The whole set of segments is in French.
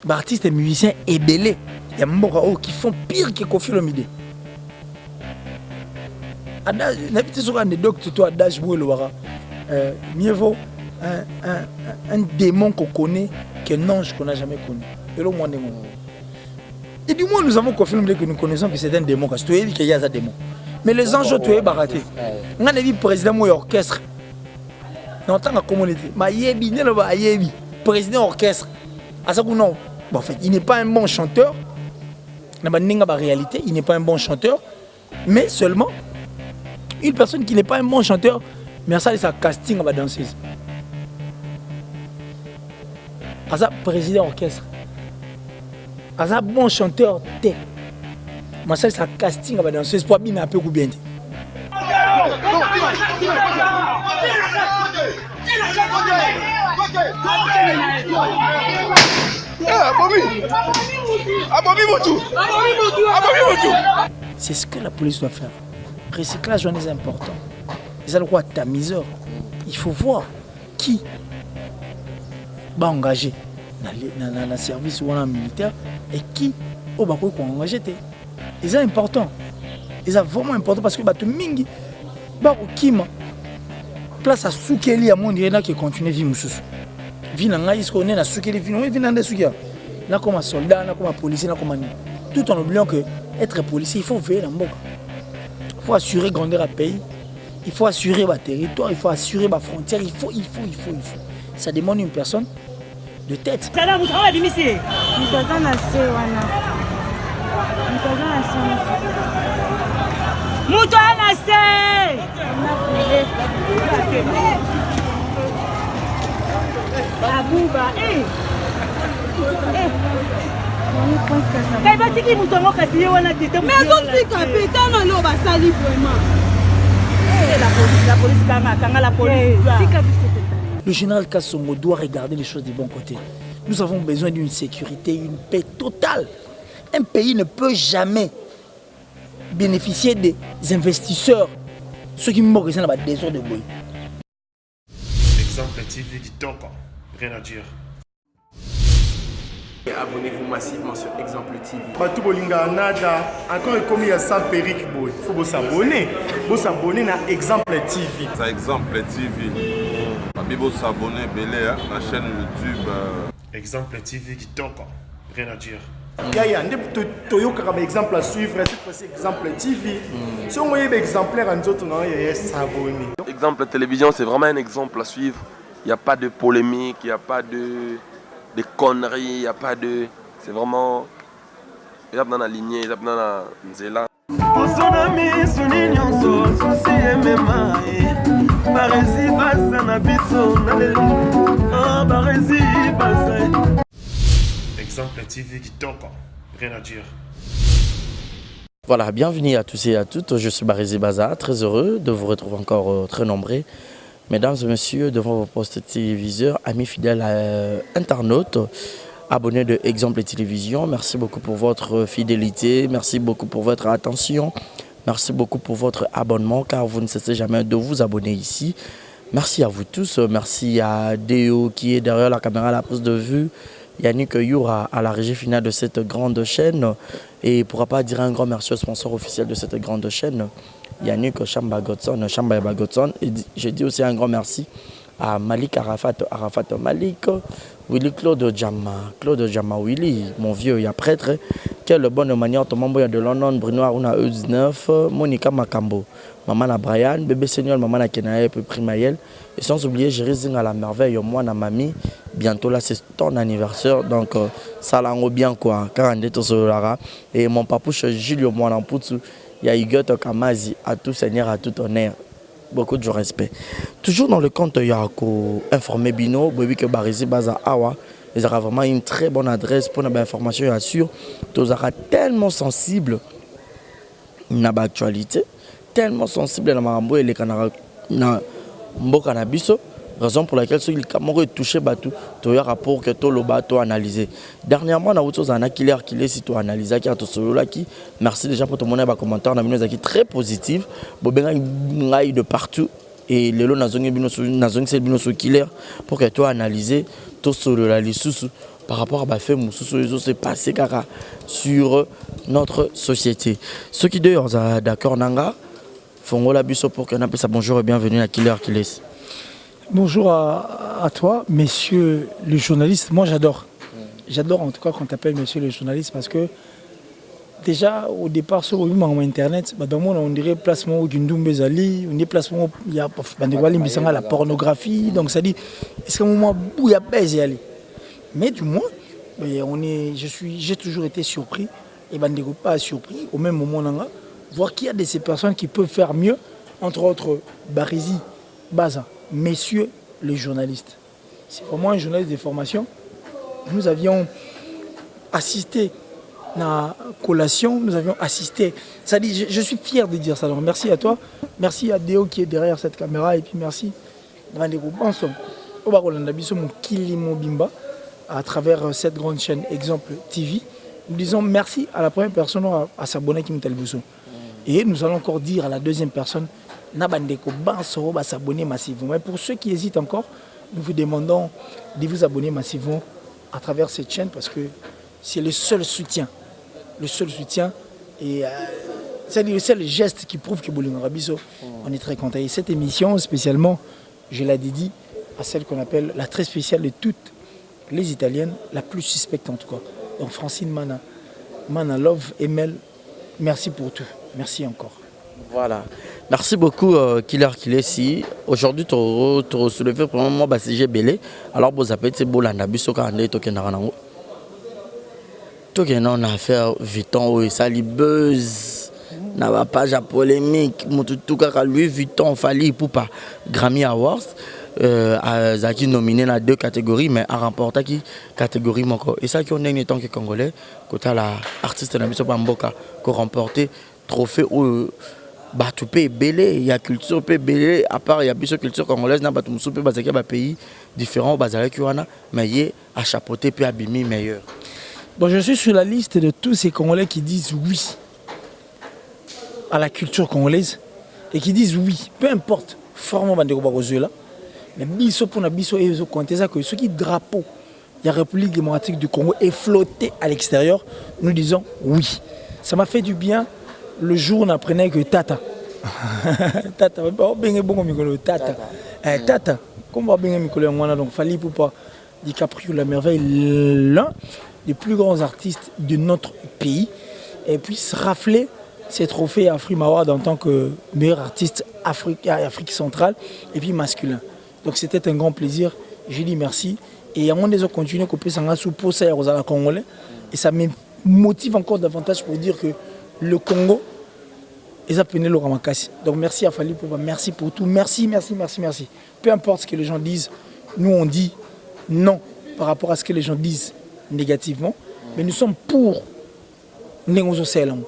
Artistes et musiciens ébélés. Il y a des qui font pire que Koffi Olomide. N'habitez sur un anecdote, toi, Adage Bouéloara. Mieux vaut un démon qu'on connaît qu'un ange qu'on n'a jamais connu. Et le moins démon. Et du moins, nous avons Koffi Olomide que nous connaissons que c'est un démon. Parce que tu as dit qu'il y a un démon. Mais les anges, tu es baraté. On a vu président de l'orchestre. En tant que communauté, président orchestre. Non. Bon, en fait, il n'est pas un bon chanteur. En réalité, il n'est pas un bon chanteur. Mais seulement, une personne qui n'est pas un bon chanteur, mais ça, c'est un casting à la danseuse. Ça, président orchestre. Ça, bon chanteur, t'es. Mais ça, c'est un casting à la danseuse pour bien un peu ou bien. C'est ce que la police doit faire. Recyclage est important. C'est quoi ta misère. Il faut voir qui va engager dans le service ou dans le militaire et qui va engager. C'est important. C'est vraiment important parce que tout le monde place à Soukeli à mon dirait qui continue à vivre. Vie dans est-ce qu'on est à Soukeli, vie dans des Soukeli. Là comme un soldat, là comme un policier, là comme un... Tout en oubliant que être policier, il faut veiller dans le monde. Il faut assurer grandeur à pays. Il faut assurer le territoire, il faut assurer la frontière. Il faut. Ça demande une personne de tête. Ça là, vous travaillez ici. Le général Kassongo doit regarder les choses du bon côté. Nous avons besoin d'une sécurité, une paix totale. Un pays ne peut jamais bénéficier des investisseurs, ceux qui mourent dans le désordre de bruit. Exemple TV du Toka, rien à dire. Abonnez-vous massivement sur Exemple TV. Batou bolinga nada, encore comme il y a 100 périques, il faut vous s'abonner. Vous s'abonner à Exemple TV. C'est Exemple TV. Vous s'abonner à la chaîne YouTube. Exemple TV du Toka, rien à dire. Il y a un exemple à suivre, cette fois-ci Exemple TV. Si on voit un exemplaire en autres, il y a s'abonner. Exemple télévision, c'est vraiment un exemple à suivre. Il n'y a pas de polémique, il n'y a pas de conneries, il n'y a pas de... C'est vraiment... Il y a dans la lignée, il y a dans la nzela. Exemple TV du Toka, rien à dire. Voilà, bienvenue à tous et à toutes. Je suis Barézy Baza, très heureux de vous retrouver encore très nombreux. Mesdames et messieurs, devant vos postes téléviseurs, amis fidèles internautes, abonnés de Exemple Télévision, merci beaucoup pour votre fidélité, merci beaucoup pour votre attention, merci beaucoup pour votre abonnement, car vous ne cessez jamais de vous abonner ici. Merci à vous tous, merci à Déo qui est derrière la caméra à la prise de vue, Yannick Youra à la régie finale de cette grande chaîne, et pourra pas dire un grand merci au sponsor officiel de cette grande chaîne, Yannick Chamba Godson. Et je dis aussi un grand merci à Malik Arafat Malik, Willy Claude Djama Willy, mon vieux, il y a prêtre, quelle bonne manière, Tomambo de London, Bruno Aruna E19, Monica Makambo, Maman Brian, bébé Seigneur, Maman Kenae, Primayel, et sans oublier Jérézing à la merveille, moi, na mamie, bientôt là c'est ton anniversaire, donc ça l'en bien quoi, 42 Solara, et mon papouche Julio Mouanampoutsu, il y a Huguet Kamazi, à tout seigneur, à tout honneur. Beaucoup de respect. Toujours dans le compte, il y a informé Bino, que Barézy Baza Awa, ils auront vraiment une très bonne adresse pour l'information et assure. Ils seront tellement sensibles dans l'actualité, tellement sensibles dans Marambo et les Canara, dans Mbokanabiso. Raison pour laquelle ceux qui ont touché Batou, tu as un rapport que tout le bateau analysé. Dernièrement, on a eu un Akilé si tu as analysé, merci déjà pour ton commentaire, on a mis très positif. De partout. Et les lots nazong c'est killer pour que tu analyses tout sur la liste par rapport à Bafé Moussou, c'est passé sur notre société. Ceux qui d'ailleurs d'accord Nanga, font la biso pour qu'on appelle ça bonjour et bienvenue à Killer Kiles. Bonjour à toi, messieurs les journalistes. Moi, j'adore. J'adore en tout cas quand tu appelles messieurs les journalistes parce que déjà au départ sur internet, on dirait placement d'une Doumbezali, on dit placement il y a la pornographie, donc ça dit est-ce qu'à un moment où il y a baisé aller. Mais du moins, j'ai toujours été surpris et Bandego pas surpris au même moment là, voir qu'il y a de ces personnes qui peuvent faire mieux, entre autres Barizi, Baza, messieurs les journalistes. C'est vraiment un journaliste de formation. Nous avions assisté à la collation, nous avions assisté. Ça dit, je suis fier de dire ça. Donc merci à toi, merci à Déo qui est derrière cette caméra et puis merci à travers cette grande chaîne Exemple TV. Nous disons merci à la première personne à s'abonner qui nous télévision. Et nous allons encore dire à la deuxième personne s'abonner massivement. Mais pour ceux qui hésitent encore, nous vous demandons de vous abonner massivement à travers cette chaîne parce que c'est le seul soutien. Le seul soutien et c'est le seul geste qui prouve que Bolingo Rabiso, on est très content. Et cette émission, spécialement, je la dédie à celle qu'on appelle la très spéciale de toutes les Italiennes, la plus suspecte en tout cas. Donc Francine Mana Love, Emel, merci pour tout. Merci encore. Voilà. Merci beaucoup, Killer Kilesi. Aujourd'hui, tu as soulevé pour le moment Bassigé Belé. Alors, vous avez été beau l'anabiso quand on est au Kenarango. Tout le monde a affaire Vuitton, et ça, les buzz. N'a pas page à polémique. Tout cas, Louis Vuitton, Fali, Poupa, Grammy Awards. A nominé dans 2 catégories, mais a remporté qui catégorie encore. Et ça, qui on est en tant que Congolais, quand l'artiste Nabiso Bamboka, qui a remporté trophée au Batoupé Belé, il y a culture Belé, à part il y a plusieurs culture congolaise, n'a pas tout soupe parce qu'il y a des pays différents, mais il y a chapeauté puis abîmé meilleur. Bon, je suis sur la liste de tous ces Congolais qui disent oui à la culture congolaise et qui disent oui, peu importe, formons Bandeko Barozue là, mais biso pour na biso et compter ça que ce qui drapeau, la République démocratique du Congo est flotté à l'extérieur, nous disons oui. Ça m'a fait du bien. Le jour on apprenait que Tata, Tata, Tata, comment bien Mikolo Ngwana, donc Fali Poupa, DiCaprio La Merveille, l'un des plus grands artistes de notre pays, et puis se rafler ces trophées Afrique Award en tant que meilleur artiste Afrique centrale et puis masculin. Donc c'était un grand plaisir, j'ai dit merci, et à mon avis, on continue à couper ça sous pour ça aux Congolais, et ça me motive encore davantage pour dire que le Congo, ils appellent le Ramakassi. Donc merci à Fali Poupa, merci pour tout, merci. Peu importe ce que les gens disent, nous on dit non par rapport à ce que les gens disent négativement, mais nous sommes pour Nengozo Selam.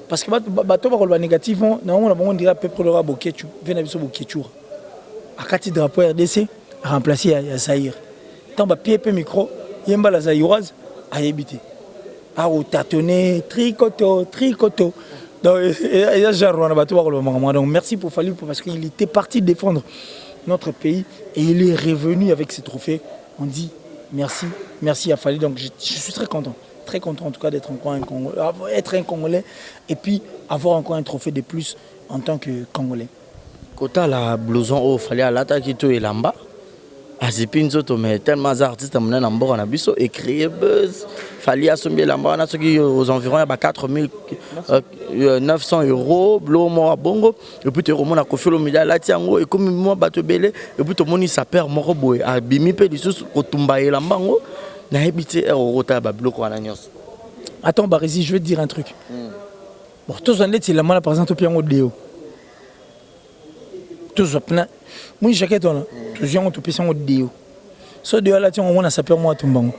Parce que bateau va négativement, on dirait à peu près le rabo Ketchou, Venabiso Ketchou. À 4 drapeaux RDC, remplacé à Zahir. Tant que pied micro, il y a la Zahiroise à éviter. À tâtonner, tricoto. Donc, merci pour Fali parce qu'il était parti défendre notre pays et il est revenu avec ses trophées. On dit merci à Fali. Donc je suis très content en tout cas d'être encore un Congolais, être un Congolais et puis avoir encore un trophée de plus en tant que Congolais. Kota la blouson au Fali à l'attaque tout et lamba. Azipinzoto mais tellement d'artistes amenés en bord en abisso et créer buzz. Fali assommer la mort, ceux qui aux environs il y a 4900 €, blo mort bongo et puis tu remontes à Kofi Olomide là tiango et comme moi bateau belé et puis tout le monde ça perd mort boy a bimi pe lisusu kotumba et lambango na habité au rota ba bloco na nyos. Attends Barizi, je vais te dire un truc. Bon tous en net c'est la mala par exemple piango deo. Tous plein. Moi j'ai qu'à là. Tous gens ont tout pissé en deo. Ce deo là tiens on a ça perd moi tumbango.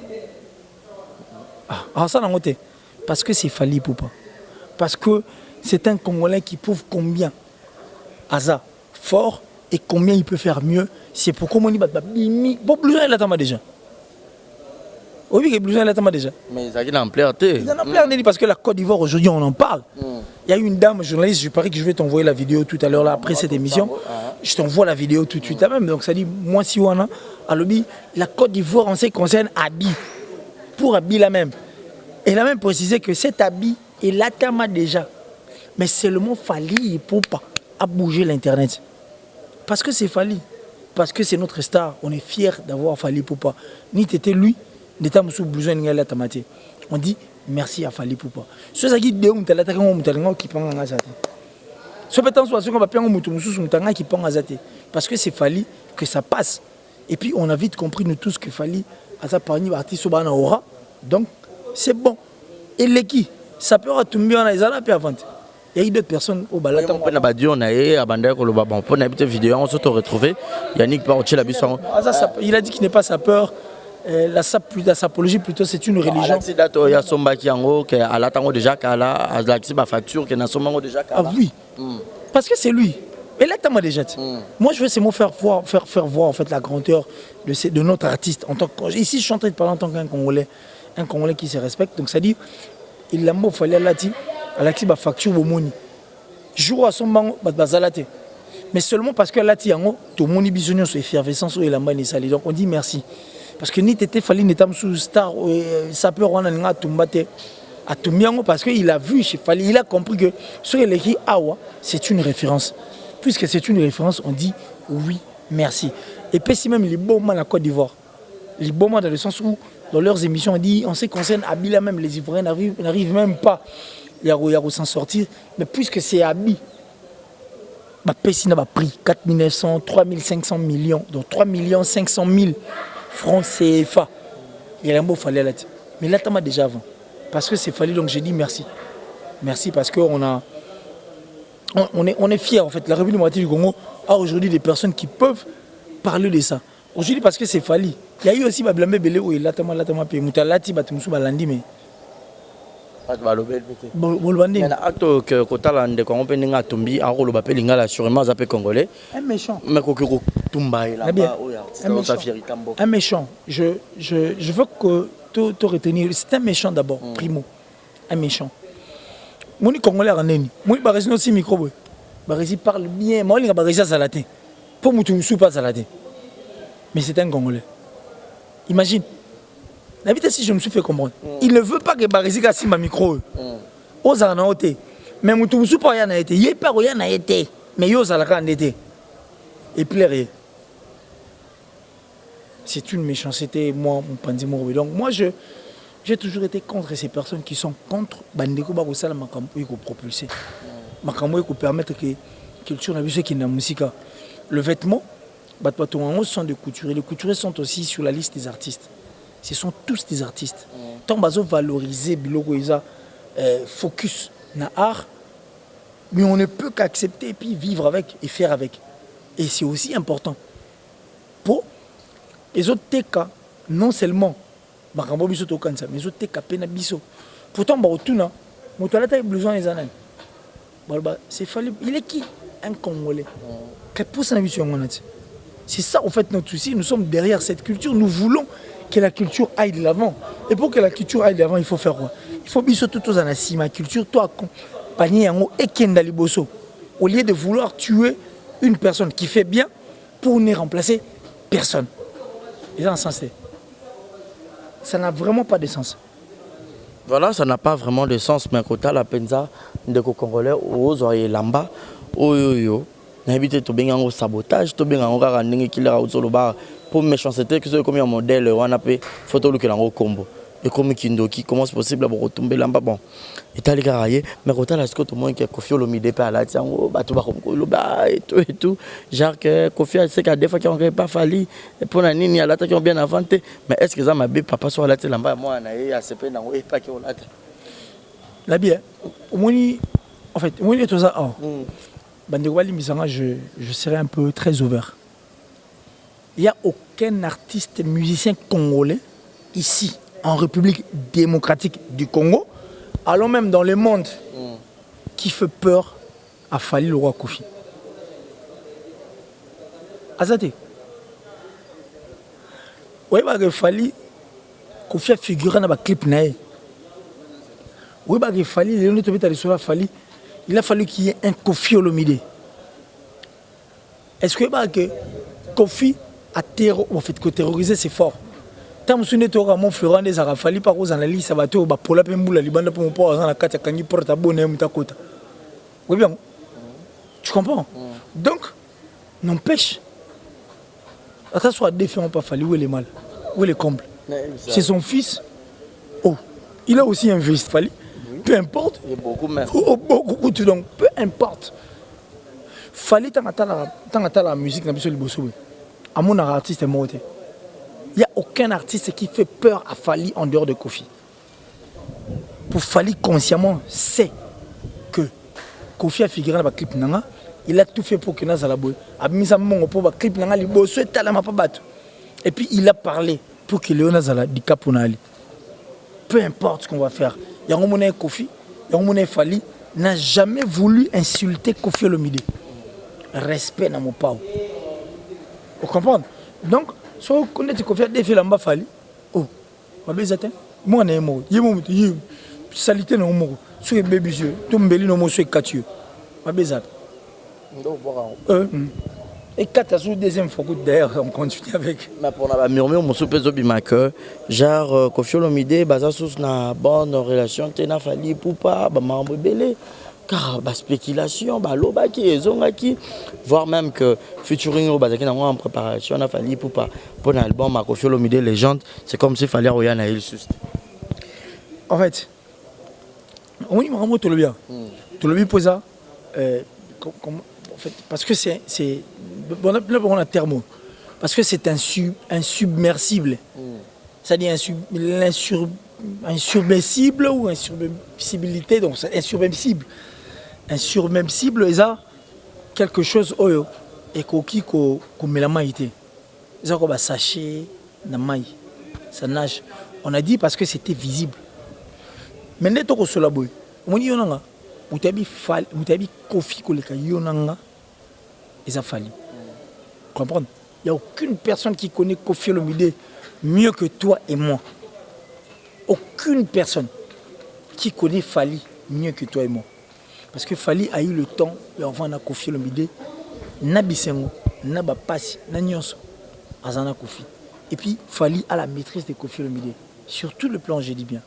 Ah ça n'a pas parce que c'est Fali Poupa. Parce que c'est un Congolais qui prouve combien Aza fort et combien il peut faire mieux. C'est pourquoi on dit bon plus il attend déjà. Oui, il plus il attend déjà. Mais il a une ampleur. Il en a plein parce que la Côte d'Ivoire aujourd'hui on en parle. Il y a une dame journaliste, je parie que je vais t'envoyer la vidéo tout à l'heure là après cette émission. Je t'envoie la vidéo tout de suite là même. Donc ça dit moi si on a à l'obby la Côte d'Ivoire en ce qui concerne Abi. pour habiller la même. Elle a même précisé que cet habit, il l'attama déjà. Mais seulement Fally Ipupa a bougé l'Internet. Parce que c'est Fally. Parce que c'est notre star. On est fiers d'avoir Fally Ipupa. Ni t'étais lui, n'était pas sous besoin de la tamate. On dit merci à Fally Ipupa. Ce qui dit qui prend un azate. Ce pétant soit ce qu'on va prendre un qui prend un azate. Parce que c'est Fally que ça passe. Et puis on a vite compris nous tous que Fally a sa parmi artiste au aura. Donc c'est bon. Et les qui ça peut retomber en Aizala puis avant. Il y a eu d'autres personnes au balade. Il a dit qu'il n'est pas sapeur. La sapologie plutôt c'est une religion. Ah oui. Parce que c'est lui. Et là, déjà. Moi, je veux seulement faire voir en fait la grandeur de notre artiste. Ici, je suis en train de parler en tant qu'un Congolais qui se respecte. Donc, ça dit, il a fallu là, Alexis ba facture au moni. Jour à son banc, bazalate. Mais seulement parce que là, tout le monde est sur effervescence et la main est salée. Donc, on dit merci. Parce que ni t'étais fallu n'était sous star, ça peut rendre à Tumbate. À Tumbiango, parce qu'il a vu chez Fally, il a compris que sur l'écrit Awa, c'est une référence. Puisque c'est une référence, on dit oui, merci. Et puis si même les beaux moments à la Côte d'Ivoire, les beaux moments dans le sens où, dans leurs émissions, on dit, en ce qui concerne Abila même, les Ivoiriens n'arrivent même pas à s'en sortir. Mais puisque c'est Abi, Pessina a pris 4 900, 3 500 millions, donc 3 500 000 francs CFA. Il y a un beau Fally là. Mais là, tu déjà avant. Parce que c'est Fally, donc j'ai dit merci. Merci parce qu'on est fiers en fait. La République démocratique du Congo a aujourd'hui des personnes qui peuvent parler de ça. Aujourd'hui parce que c'est Fally. Il y a eu aussi Bablambe Belé où il a tellement payé. Moutalati Batumsu Balandi mais. Mais acte que Kotala de Congo Peninga Tumbi a rôle bapé lingala sûrement zappé congolais. Un méchant. Mais Kokoro Tumba est là-bas. Un méchant. Je veux que tout retenir. C'est un méchant d'abord, primo. Un méchant. Moni Congolais en neni. Moni Baresi aussi micro. Baresi parle bien. Moi, il a Baresi à Salaté. Pour Moutoumsou, pas Salaté. Mais c'est un Congolais. Imagine. N'habite si je me suis fait comprendre. Il ne veut pas que Baresi gagne ma micro. Aux Arnaoté. Mais Moutoumsou, pas rien n'a été. Il n'y a pas rien n'a été. Mais il y a été. Et puis, rien. C'est une méchanceté, moi, mon pandémie. Donc, moi, j'ai toujours été contre ces personnes qui sont contre Bandeko Barosala Makambo et qui propulser. Makambo et qui permettre que la culture n'a vu ce qui est dans la musique. Le vêtement, sont des couturiers. Les couturiers sont aussi sur la liste des artistes. Ce sont tous des artistes. Tant qu'ils ont valorisé focus dans l'art, mais on ne peut qu'accepter et puis vivre avec et faire avec. Et c'est aussi important. Pour les autres cas, non seulement mais les autres cas, pourtant, c'est Fally. Il est qui? Un Congolais. C'est ça en fait notre souci. Nous sommes derrière cette culture. Nous voulons que la culture aille de l'avant. Et pour que la culture aille de l'avant, il faut faire quoi? Il faut biso tout aux anassi, ma culture, toi accompagner en haut et Kendali Bosso. Au lieu de vouloir tuer une personne qui fait bien pour ne remplacer personne. Et ça, ça n'a vraiment pas de sens. Voilà, ça n'a pas vraiment de sens. Mais quand la penza de Congolais, aux oreilles lamba, oyoyo, n'habite tout bien en sabotage, tout bien en regardant qu'il a au bar pour méchanceté, que ce soit comme un modèle, on a fait photo le en combo. Et comme Kindoki, comment c'est possible de retomber là-bas? Bon, et t'as les garaillés, mais quand t'as ce que tout le monde qui a Kofi Olomide par là, tiens, tu vas comme et tout. Genre que Kofi, c'est qu'à des fois qui n'ont pas fallu, pour la ligne, il y a l'attaque qui ont bien inventé. Mais est-ce que ça m'a bien papa sur la tête là-bas? Moi, on a eu assez peu dans le pas qui ont la tête. La bien, au moins, en fait, au moins, tout ça, je serais un peu très ouvert. Il n'y a aucun artiste musicien congolais ici, en République démocratique du Congo, allons même dans le monde, qui fait peur à Fally le roi Kofi. Azate. Oui, parce que Fally, Kofi a figuré dans le clip. Oui, parce que Fally, il a fallu qu'il y ait un Kofi Olomide. Est-ce que Kofi a terrorisé, c'est fort. tant que tu as mon frère, des arafali par aux analyses, ça va te pour la peine, la libane pour mon port, dans la carte, quand il porte à bonne ta côte. Oui, bien. Tu comprends? Donc, n'empêche. Attends, soit défiant, pas fallu, où est le mal? Où est le comble? C'est son fils. Oh, il a aussi investi, fallu. Peu importe. Il y a beaucoup même. Oh, beaucoup, donc, peu importe. Fallait tant à la musique, à mon artiste est mort. Il n'y a aucun artiste qui fait peur à Fally en dehors de Kofi. Pour Fally consciemment, c'est que Kofi a figuré dans le clip Nanga, il a tout fait pour que Nazala boy. A mis sa main pour le clip Nanga, il bosse tellement pas battu. Et puis il a parlé pour que Léon Nazala dit Kaponali. Peu importe ce qu'on va faire. Il y a un moment Kofi, il y a un moment Fally n'a jamais voulu insulter Kofi Olomide. Respect dans mon pao. Vous comprenez? Donc, si vous connaissez Kofi, des filles là-bas Fally. Oh, ma belle zatin. Moi, on est mort. Il y a un moment, il y a salité dans mon mort. Sur les bébés, tout le monde est sur les 4 yeux. Ma belle zatin. Et 4 sur le deuxième fois, d'ailleurs, on continue avec. Mais pour la murmure, mon souper que genre Kofi Olomide, baza sous na bonne relation, tena Fally poupa, ba mambo belé. Car la spéculation, voire même que featuring en préparation, a fallu pour l'album à Kofi Olomide Légende, c'est comme s'il fallait Royan à Ilsus. En fait, oui, tout le bien. Tout le bien pour ça. En fait, parce que c'est on a thermo. Parce que c'est un submersible. C'est-à-dire un submersible ou une submersibilité, donc c'est un submersible. Un submersible, c'est quelque chose oyo et qui met la main été. C'est comme un sachet na maille. Ça nage. On a dit parce que c'était visible. Mais net au sol boy. On dit yonanga. Mutabi Kofi koleka yonanga. Ils a fallu. Comprendre? Il n'y a aucune personne qui connaît Kofi Olomide mieux que toi et moi. Aucune personne qui connaît Fally mieux que toi et moi. Parce que Fally a eu le temps, et enfin on a Kofi Olomide, na bisengo, na bapasi, na nyonso, azana Kofi. Et puis Fally a la maîtrise de Kofi Olomide. Sur tout le plan, je dis bien.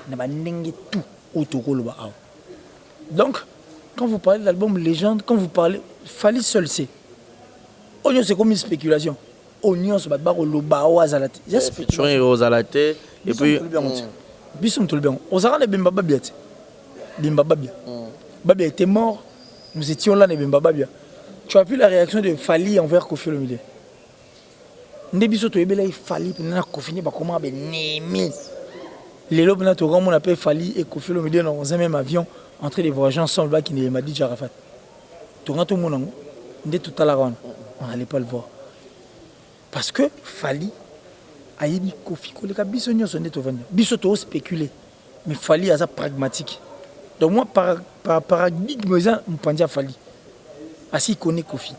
Na ba ndenge tout autour le ba. Donc, quand vous parlez de l'album Légende, quand vous parlez, Fally seul sait. Oignon c'est comme une spéculation. Oignon c'est pas le bao azalate. Featuring Rosalate. Et puis, Bissom tout le bien. On s'arrête Bimba Babia. Bimba Babia. Babia était mort. Nous étions là, Bimba Babia. Tu as vu la réaction de Fally envers Kofi Olomide. Ndebiso to ebela Fally pendant Kofi ne ba comment be nemi. Les lobes na to on appelle Fally et Kofi Olomide dans un même avion en train de voyager ensemble là qui ne m'a dit Jarafat. Tout le monde ndé tout à la ronde. On n'allait pas le voir. Parce que Fally a dit Kofi koleka biso nyonso ndé to vendre. Biso to spéculer. Mais Fally a ça pragmatique. Donc moi par paradigme ça m'pandia Fally. Asi connaît Kofi.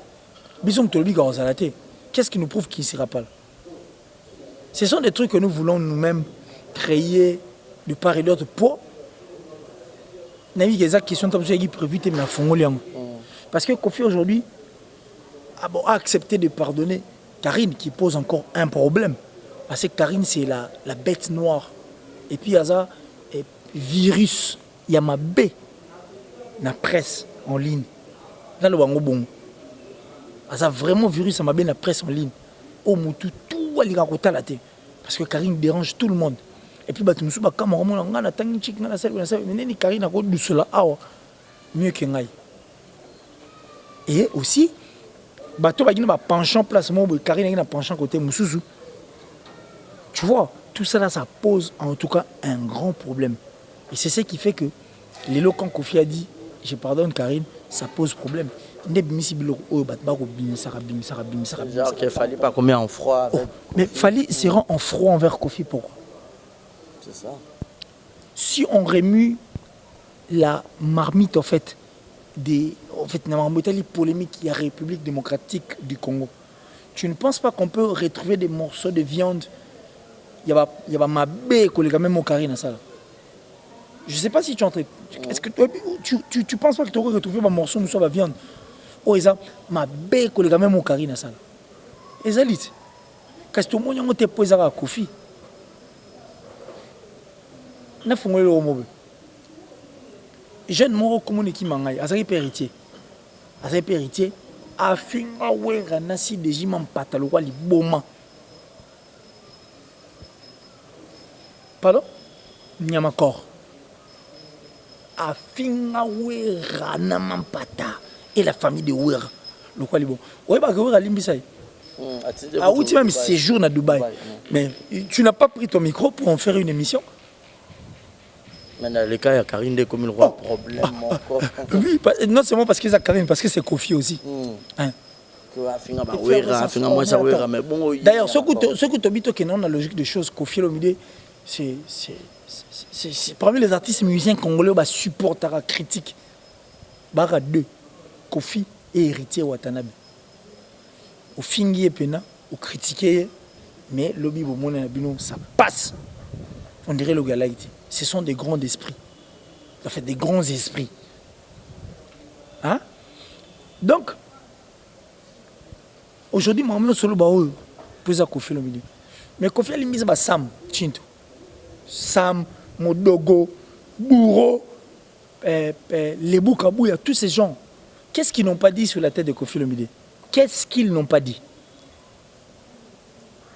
Biso mtolobi ga ozalate. Qu'est-ce qui nous prouve qu'il ne sera pas là? Ce sont des trucs que nous voulons nous-mêmes créer de part et d'autre pour. Navi exact question comme ça qui prévu mais à fond parce que Kofi aujourd'hui a accepté de pardonner Karine qui pose encore un problème parce que Karine c'est la bête noire et puis il y a ça virus il y a ma B la presse en ligne là le wango bon ça vraiment virus ça m'a bien la presse en ligne au mutu tout ali ka kota la tête parce que Karine dérange tout le monde et puis bah tu me souviens quand on a tangi chic na salle mais ni Karine a ko du cela mieux que ngai et aussi bateau ba gina penchant place mon Karine gina penchant côté musuzu tu vois tout ça là ça pose en tout cas un grand problème et c'est ce qui fait que l'éloquent Kofi a dit je pardonne Karine ça pose problème genre qu'il fallait pas combien en froid avec... mais Fally se rend en froid envers Kofi pourquoi c'est ça si on remue la marmite en fait la marmite polémique il y a République démocratique du Congo tu ne penses pas qu'on peut retrouver des morceaux de viande il y a ma baie collée quand même au carré dans ça je sais pas si tu es en train est-ce que tu penses pas que tu aurais retrouvé un morceau de la viande oh ça ma baie collée quand même au carré dans ça ezalite parce que tout le monde te pose à Kofi na fongole le mobe jeune moko komone ki mangai azaki héritier afinga wera nasi deji mampata lokwa liboma pardon nyama kor afinga wera na mampata et la famille de wera lokwa liboma oye ba wera limbisa ah où tu même séjour à Dubaï mais tu n'as pas pris ton micro pour en faire une émission. Mais dans le cas, il y a Karine de comme le roi problème. Oui, non seulement parce que c'est Karine, parce que c'est Kofi aussi. D'ailleurs, ce que tu as dit, dans la logique des choses, Kofi Olomide, c'est parmi les artistes musiciens congolais qui supportent la critique. Bara 2, Kofi et Héritier Watanabe. Au fingi et pena, au critiquer, mais le bibo ça passe. On dirait le galaïti. Ce sont des grands esprits. Ça fait des grands esprits. Hein? Donc, aujourd'hui, moi, solo bao, plus à Kofi Olomide. Mais Kofi Olomide, c'est Sam, Chinto. Sam, Modogo, Bourreau, Lebou Kabouya, tous ces gens. Qu'est-ce qu'ils n'ont pas dit sur la tête de Kofi Olomide? Qu'est-ce qu'ils n'ont pas dit?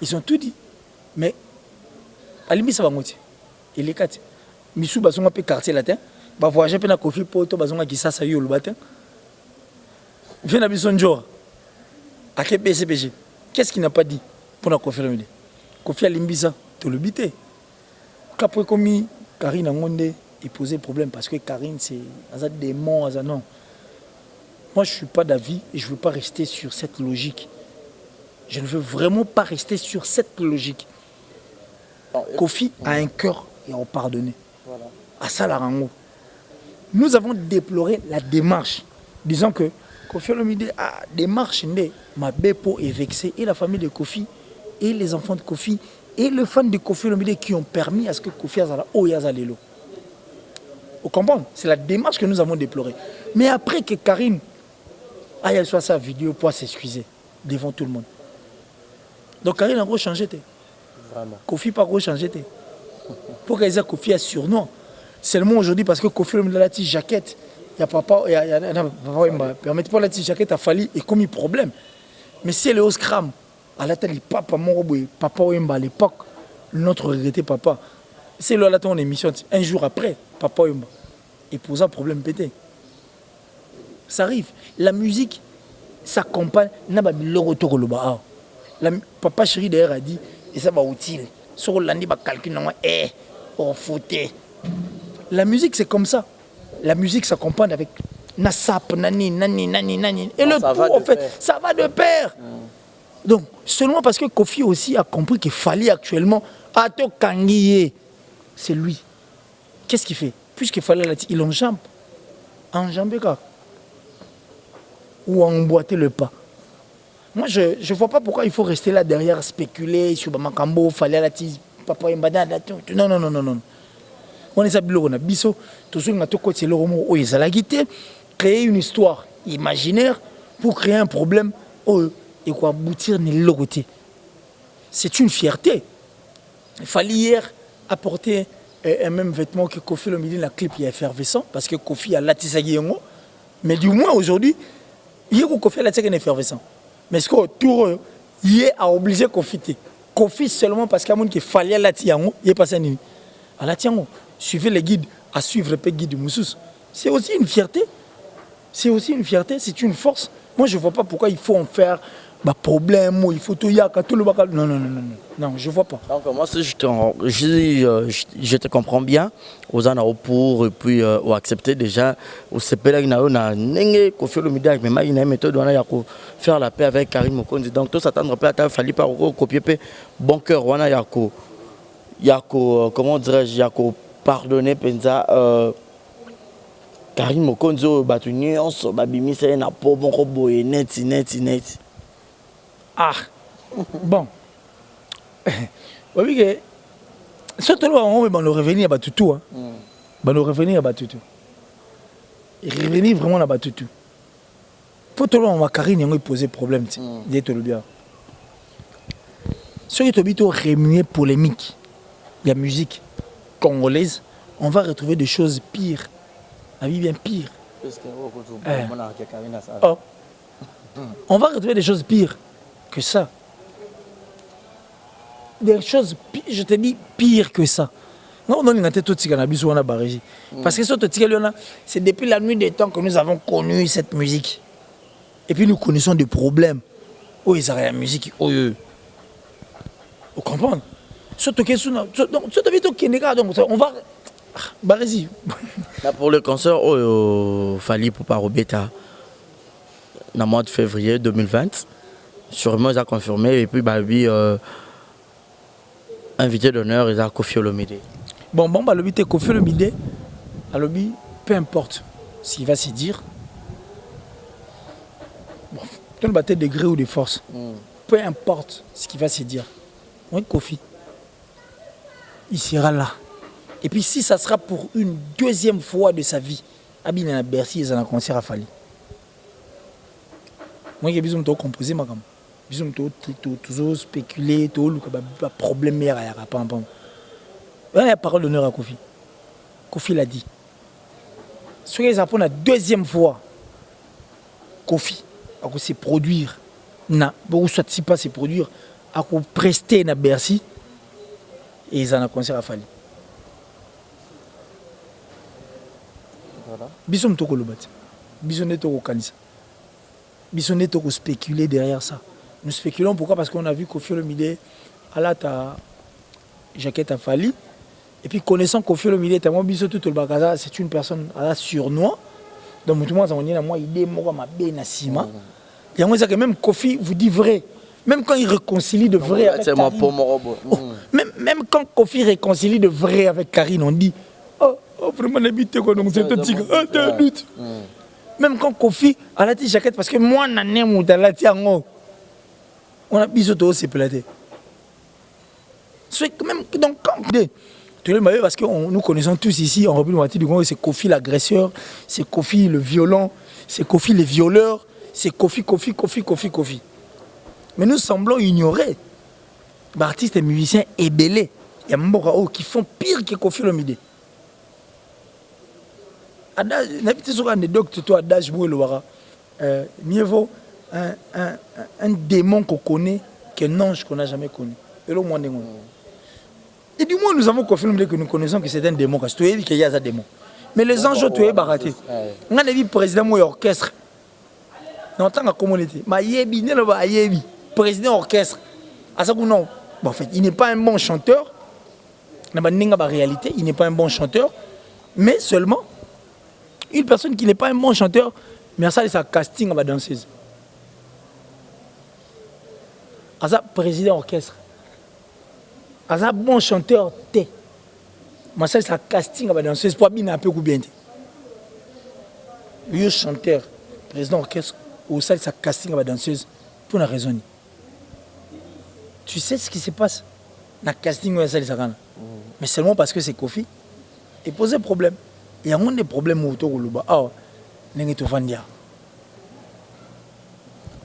Ils ont tout dit. Mais, à l'imi, ça va monter. Il est 4. Missou bazonga pe quartier latin ba voyager pe na Kofi poto bazonga kisasa yo le matin vient na bisonjo à PCPG. Qu'est-ce qu'il n'a pas dit pour la Kofi Olomide? Kofi alimbisa to le bité après comme Karine Ngonde il posait problème parce que Karine c'est un démon non. Moi je suis pas d'avis et je veux pas rester sur cette logique. Je ne veux vraiment pas rester sur cette logique. Kofi a un cœur et on pardonné. Voilà. À ça la rango. Nous avons déploré la démarche, disant que Kofi Olomide a démarche ma Bepo est vexé et la famille de Kofi et les enfants de Kofi et les fans de Kofi Olomide qui ont permis à ce que Kofi Azala Oyazalelo. Vous comprenez? C'est la démarche que nous avons déplorée. Mais après que Karine aille soit sa vidéo pour s'excuser devant tout le monde. Donc Karine a changé. Vraiment. Kofi pas changé. Pour qu'elle ait Kofi a surnom. Seulement aujourd'hui, parce que Kofi a la petite jaquette, il y a papa, permettez pas la petite jaquette a fallu et comme il problème. Mais si elle est au scram, à la télé, papa, mon papa Wemba à l'époque, notre regretté papa, c'est là la ton émission, un jour après, papa Wemba, et pose un problème pété. Ça arrive. La musique s'accompagne, n'a pas le retour le bas. Papa chéri d'ailleurs a dit, et ça va utile. Sur l'année, bah calcul non, on foutait. La musique c'est comme ça. La musique s'accompagne avec nasap, nani. Et le tout en fait, ça va de pair. Donc seulement parce que Kofi aussi a compris qu'il fallait actuellement Ato Kangiye, c'est lui. Qu'est-ce qu'il fait? Puisqu'il fallait il enjambe quoi. Ou emboîter le pas. Moi, je ne vois pas pourquoi il faut rester là derrière, spéculer sur Bamakambo, fallait la tise, papa Mbada, non. On est à Bilo, on a Bisso, tout ce qu'on a tout côté, le roman, où ils ont la guitare, créer une histoire imaginaire pour créer un problème, et quoi aboutir ni le côté. C'est une fierté. Il fallait hier apporter un même vêtement que Kofi Olomide, la clip est effervescent, parce que Kofi a l'atisagi, mais du moins aujourd'hui, hier Kofi a l'atisagi effervescent. Mais ce qu'autour, il a obligé Kofi. Kofi seulement parce qu'il fallait la tiango, il est passé à Nini. À la tiango, suivez les guides, à suivre les guides de Moussous. C'est aussi une fierté. C'est aussi une fierté, c'est une force. Moi, je ne vois pas pourquoi il faut en faire problème, il faut tout yaka, tout le bacal. Non, je ne vois pas. Donc, moi, si je te comprends bien, aux en pour et puis accepter déjà, au CPL, il y a une Kofi Olomide, mais il y a une méthode où on a faire la paix avec Karim Mokonzi. Donc, tout s'attendre pas à fallu par copier bon cœur, on a comment dirais-je, il y a pardonner Penza. Karim Mokonzo batuni onso babimi c'est na po bon robo net. Ah bon. Oui que surtout on va nous revenir à Batutu hein. Va nous revenir à Batutu. Et revenir vraiment à Batutu. Pour tout le monde Karim il poser problème d'être le bien. Ce qui est obito remuer polémique. La musique congolaise on va retrouver des choses pires. La vie bien pire. Oh. On va retrouver des choses pires que ça. Des choses, je te dis, pires que ça. Non, on a tout ce qu'on a vu sur la barrage. Parce que c'est depuis la nuit des temps que nous avons connu cette musique. Et puis nous connaissons des problèmes. Oh, ils ont la musique. Oh, vous comprenez? Surtout que on va. Barrage. Pour le concert, Fally Ipupa Robeta, dans le mois de février 2020, sûrement ils ont confirmé. Et puis, invité d'honneur, ils ont Koffi Olomide. Bon, le Koffi Olomide, peu importe ce qu'il va se dire. Bon, dans le degré ou de force, peu importe ce qu'il va se dire. Oui, Koffi, il sera là. Et puis si ça sera pour une deuxième fois de sa vie, Abine à Bercy, ils ont un concert à Fally. Moi, j'ai besoin de composer, ma gamme. J'ai besoin de spéculer, de problème. Il y a la parole d'honneur à Koffi. Koffi l'a dit. Ce qu'ils apprennent la deuxième fois, Koffi, à se produire, ou soit si pas se produire, à prester à Bercy, et ils ont un concert à Fally. Bisson toko lobat. Bisson toko kanisa. Bisson toko spéculer derrière ça. Nous spéculons pourquoi? Parce qu'on a vu Koffi Olomide à la ta jaquette à Fally. Et puis connaissant Koffi Olomide, c'est une personne à la surnois. Donc tout le monde a moi idée moi ma bien Sima. Et on que même Koffi vous dit vrai. Même quand il réconcilie de vrai avec Karine. Même quand Koffi réconcilie de vrai avec Karine, on dit vraiment n'habite quoi donc c'est tout petit. Même quand Koffi a la petite jaquette parce que moi nané mon la tiango. On a bisoto c'est platé. C'est même donc quand parce que nous connaissons tous ici en République démocratique du Congo, c'est Koffi l'agresseur, c'est Koffi le violent, c'est Koffi les violeurs, c'est Koffi. Mais nous semblons ignorer artistes et musiciens ébélés. Il y a Mbokao qui font pire que Koffi Olomide. Mieux vaut un démon qu'on connaît qu'un ange qu'on n'a jamais connu. Et du moins, nous avons confirmé que nous connaissons que c'est un démon. Parce que qu'il y a un démon. Mais les anges, tu es baraté. On a vu le président de l'orchestre. En tant que communauté, président orchestre. Non. Bon, en fait, il n'est pas un bon chanteur. Réalité, il n'est pas un bon chanteur. Mais seulement, une personne qui n'est pas un bon chanteur, mais ça, c'est sa casting à la danseuse. Ça, président orchestre. Un bon chanteur, mais ça, c'est sa casting à la danseuse pour bien un peu bien. Le chanteur, président orchestre, ou ça, c'est sa casting à la danseuse pour la raison. Tu sais ce qui se passe dans le casting où ça, mais seulement parce que c'est Koffi. Et poser problème. Il y a des problèmes autour de l'Uba.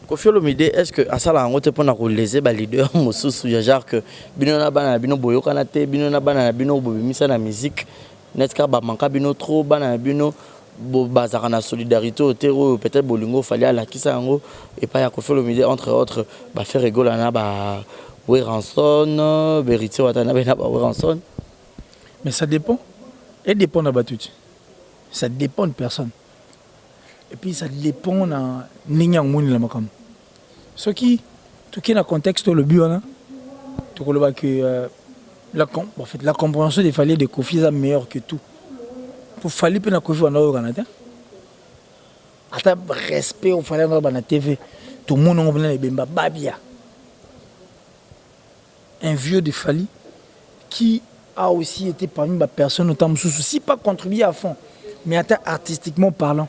Koffi Olomide, est-ce que à ça là on te prend à léser les leaders mususu ya genre que bino na bana bino boyoka na te bino na bana bino bobimisa na musique netka ba manka bino trop bana bino bazaka na solidarité au peut-être bolingo fallait la kisa ngo et pas ya Koffi Olomide entre autres ba faire rigoler na ba Weranson Beriti Watana ba Weranson. Mais ça dépend. Et dépend de la tout. Ça dépend de personne. Et puis ça dépend de Ninyang Mouni la makam. Ce qui, tout qui est dans le contexte, le but, tu vois que la compréhension des Fally de Koffi est meilleure que tout. Pour Fally pe na Koffi on a au Canada. Ata respect au Fally on a na TV. Tout le monde on vient les bemba babia. Un vieux de Fally qui a aussi été parmi les personnes notamment si pas contribué à fond, mais artistiquement parlant.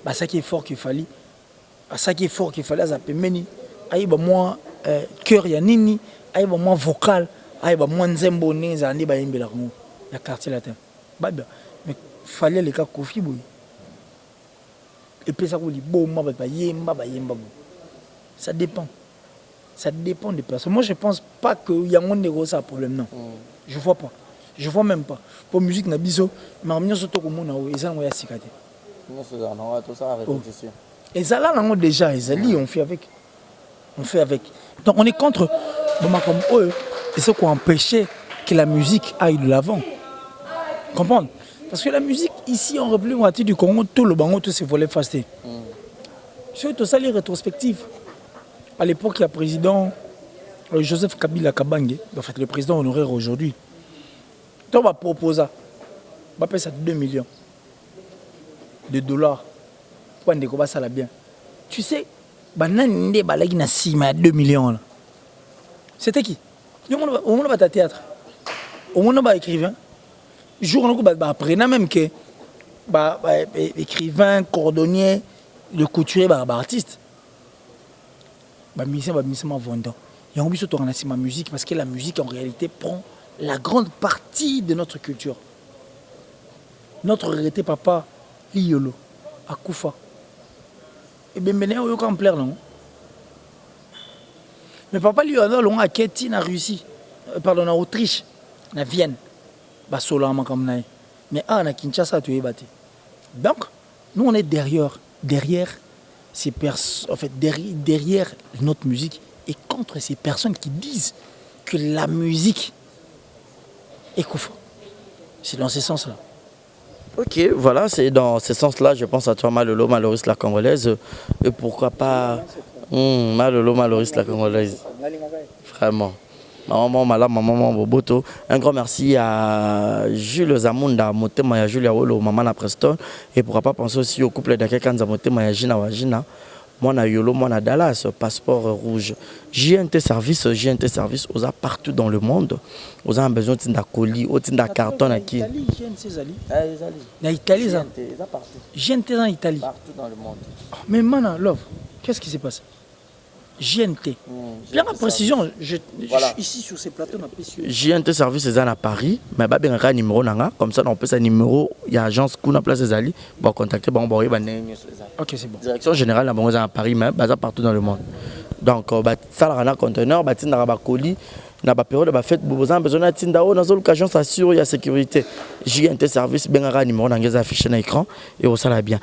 Bah ça qui est fort qu'il fallait ça qui est fort qu'il fallait ça peut mener aïba moi cœur ya nini aïba moi vocal aïba moi nzembo neza ndi ba yembela ko ya quartier latin bah mais fallait les cas Koffi boy et puis ça ko li bo ma ba yemba ça dépend des personnes. Moi je pense pas que y a un gros ça problème non je vois pas Je vois même pas. Pour musique na biso, mais on surtout comme on a ils ont ya sikate. Tout ça répétition. Et ça là déjà, ils on fait avec. On fait avec. Donc on est contre comme eux, et ce qui empêchait que la musique aille de l'avant. Comprendre? Parce que la musique ici en République démocratique du Congo, tout le bango tout s'est volé fasté. C'est tout ça les rétrospectives. À l'époque, il y a le président Joseph Kabila Kabange, en fait le président honoraire aujourd'hui. Donc on va proposer, on va payer ça 2 millions de dollars. Pour que ça la bien. Tu sais, banane balagi na sima 2 millions là. C'était qui? Au moins va théâtre. Au moins va écrivain. Jour on va apprendre même que écrivain, cordonnier, le couturier, artiste. Musicien vendant. Il y a envie de ma musique parce que la musique en réalité prend la grande partie de notre culture. Notre regretté papa, Liolo, à Koufa. Et bien, il y a un plaire, non? Mais papa, Liolo, on a quitté en Russie, pardon, en Autriche, en Vienne. Mais à Kinshasa, tu es battu. Donc, nous, on est derrière ces personnes, en fait, derrière notre musique et contre ces personnes qui disent que la musique est Koufa. C'est dans ce sens-là. Ok, voilà, c'est dans ce sens-là, je pense à toi, Malolo, Maloris la Congolaise. Et pourquoi pas Malolo, Maloris la Congolaise. Vraiment. Maman Boboto. Un grand merci à Jules Zamunda, Motema ya Julia Wolo, Maman à Preston. Et pourquoi pas penser aussi au couple de quelqu'un Motema ya Gina Wajina. Moi, Yolo, moi, Dallas, passeport rouge. JNT Service, aux a partout dans le monde. Aux a besoin de colis, de carton à qui? En Italie, ça. JNT en Italie. Partout dans le monde. Mais Mana, Love, qu'est-ce qui s'est passé? JNT. Bien ma précision, je suis ici sur ces plateaux. JNT Service est à Paris, mais il y a un numéro, comme ça on peut un numéro, il y a l'agence qui a place des alliés, on va contacter, ok, c'est bon. Direction générale à Paris, mais partout dans le monde. Donc, ça a un conteneur, il y a un colis, il y a une période de fête, vous avez besoin d'un l'occasion, ça assure la sécurité. JNT Service, il y a un numéro qui est affiché à l'écran et ça va bien.